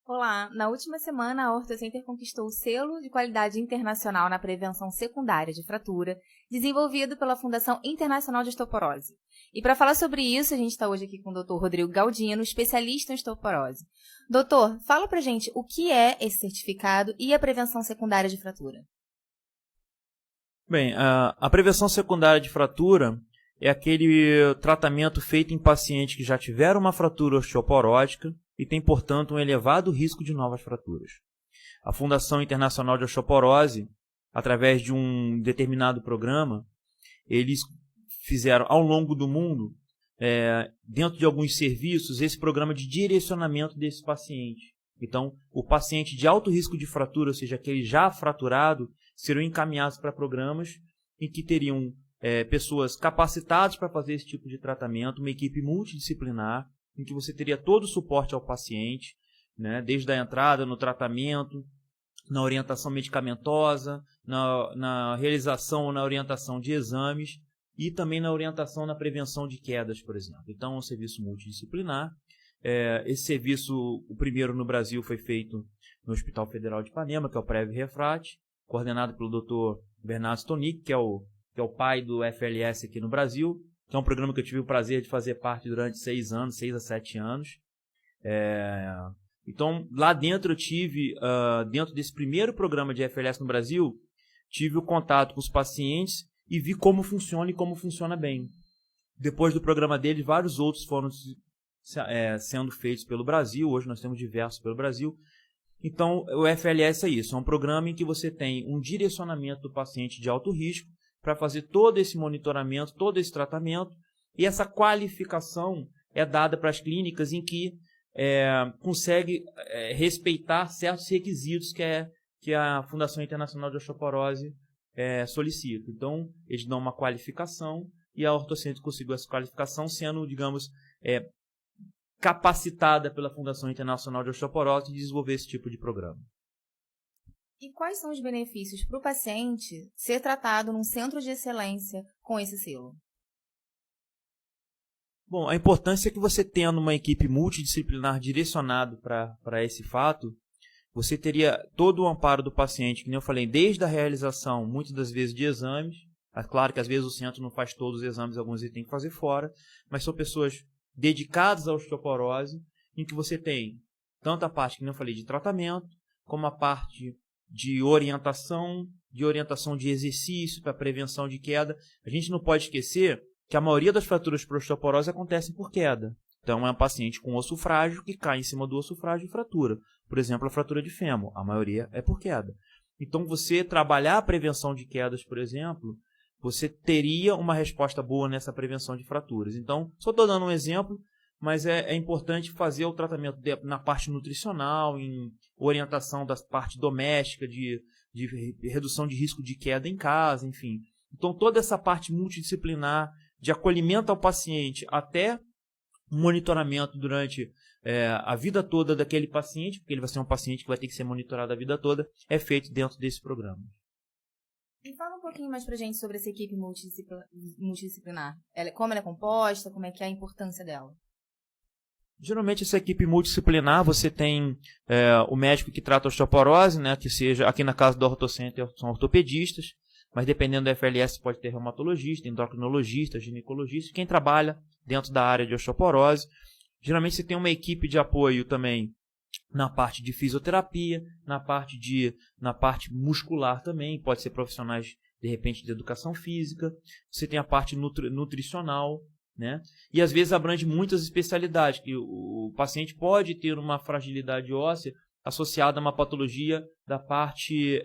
Olá, na última semana a OrtoCenter conquistou o selo de qualidade internacional na prevenção secundária de fratura, desenvolvido pela Fundação Internacional de Osteoporose. E para falar sobre isso, a gente está hoje aqui com o Dr. Rodrigo Galdino, especialista em osteoporose. Doutor, fala pra gente o que é esse certificado e a prevenção secundária de fratura. Bem, a prevenção secundária de fratura é aquele tratamento feito em pacientes que já tiveram uma fratura osteoporótica e tem, portanto, um elevado risco de novas fraturas. A Fundação Internacional de Osteoporose, através de um determinado programa, eles fizeram ao longo do mundo, dentro de alguns serviços, esse programa de direcionamento desse paciente. Então, o paciente de alto risco de fratura, ou seja, aquele já fraturado, serão encaminhados para programas em que teriam pessoas capacitadas para fazer esse tipo de tratamento, uma equipe multidisciplinar, em que você teria todo o suporte ao paciente, né, desde a entrada no tratamento, na orientação medicamentosa, na realização ou na orientação de exames e também na orientação na prevenção de quedas, por exemplo. Então, é um serviço multidisciplinar. Esse serviço, o primeiro no Brasil, foi feito no Hospital Federal de Ipanema, que é o Prev Refrate, coordenado pelo Dr. Bernardo Stonick, que é o pai do FLS aqui no Brasil, que é um programa que eu tive o prazer de fazer parte durante 6 a 7 anos. Então, lá dentro eu tive, dentro desse primeiro programa de FLS no Brasil, tive o contato com os pacientes e vi como funciona e como funciona bem. Depois do programa dele, vários outros foram sendo feitos pelo Brasil. Hoje nós temos diversos pelo Brasil. Então, o FLS é isso, é um programa em que você tem um direcionamento do paciente de alto risco para fazer todo esse monitoramento, todo esse tratamento, e essa qualificação é dada para as clínicas em que consegue respeitar certos requisitos que a Fundação Internacional de Osteoporose solicita. Então, eles dão uma qualificação e a OrtoCenter conseguiu essa qualificação sendo, digamos, capacitada pela Fundação Internacional de Osteoporose de desenvolver esse tipo de programa. E quais são os benefícios para o paciente ser tratado num centro de excelência com esse selo? Bom, a importância é que você tendo uma equipe multidisciplinar direcionado para esse fato, você teria todo o amparo do paciente, que nem eu falei, desde a realização, muitas das vezes, de exames. É claro que às vezes o centro não faz todos os exames, alguns ele tem que fazer fora, mas são pessoas dedicadas à osteoporose, em que você tem tanto a parte, que nem eu falei, de tratamento, como a parte de orientação de exercício para prevenção de queda. A gente não pode esquecer que a maioria das fraturas por osteoporose acontecem por queda. Então, é um paciente com osso frágil que cai em cima do osso frágil e fratura. Por exemplo, a fratura de fêmur. A maioria é por queda. Então, você trabalhar a prevenção de quedas, por exemplo, você teria uma resposta boa nessa prevenção de fraturas. Então, só estou dando um exemplo, mas é importante fazer o tratamento na parte nutricional, em orientação da parte doméstica, de redução de risco de queda em casa, enfim. Então, toda essa parte multidisciplinar de acolhimento ao paciente até monitoramento durante a vida toda daquele paciente, porque ele vai ser um paciente que vai ter que ser monitorado a vida toda, é feito dentro desse programa. E fala um pouquinho mais pra gente sobre essa equipe multidisciplinar. Como ela é composta, como é que é a importância dela? Geralmente, essa equipe multidisciplinar, você tem o médico que trata a osteoporose, né, que seja, aqui na casa do OrtoCenter são ortopedistas, mas dependendo da FLS pode ter reumatologista, endocrinologista, ginecologista, quem trabalha dentro da área de osteoporose. Geralmente você tem uma equipe de apoio também na parte de fisioterapia, na parte muscular também, pode ser profissionais, de repente, de educação física. Você tem a parte nutricional, né? E às vezes abrange muitas especialidades, que o paciente pode ter uma fragilidade óssea associada a uma patologia da parte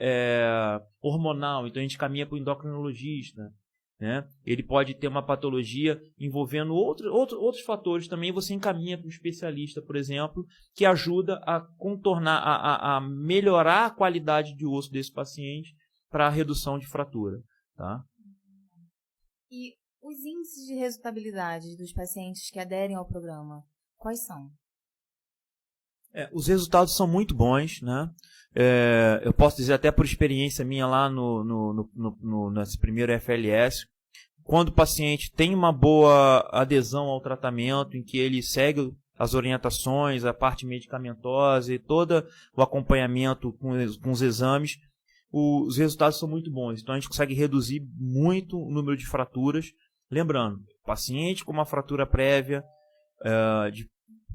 hormonal, então a gente caminha para o endocrinologista, né? Ele pode ter uma patologia envolvendo outros fatores também, você encaminha para um especialista, por exemplo, que ajuda a contornar, a melhorar a qualidade de osso desse paciente para a redução de fratura. Tá? E os índices de resultabilidade dos pacientes que aderem ao programa, quais são? Os resultados são muito bons, né? Eu posso dizer até por experiência minha lá nesse primeiro FLS, quando o paciente tem uma boa adesão ao tratamento, em que ele segue as orientações, a parte medicamentosa e todo o acompanhamento com os exames, os resultados são muito bons. Então a gente consegue reduzir muito o número de fraturas. Lembrando, paciente com uma fratura prévia,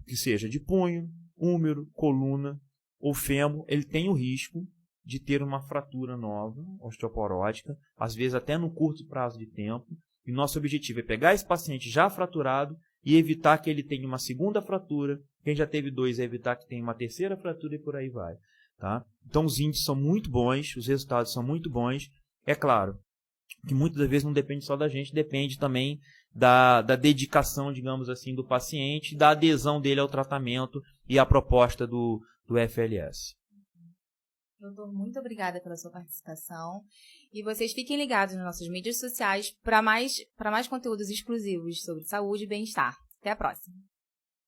que seja de punho, húmero, coluna ou fêmur, ele tem o risco de ter uma fratura nova, osteoporótica, às vezes até no curto prazo de tempo. E nosso objetivo é pegar esse paciente já fraturado e evitar que ele tenha uma segunda fratura. Quem já teve 2 é evitar que tenha uma terceira fratura e por aí vai. Tá? Então os índices são muito bons, os resultados são muito bons. É claro que muitas das vezes não depende só da gente, depende também da dedicação, digamos assim, do paciente, da adesão dele ao tratamento e à proposta do FLS. Doutor, muito obrigada pela sua participação. E vocês fiquem ligados nas nossas mídias sociais para mais conteúdos exclusivos sobre saúde e bem-estar. Até a próxima!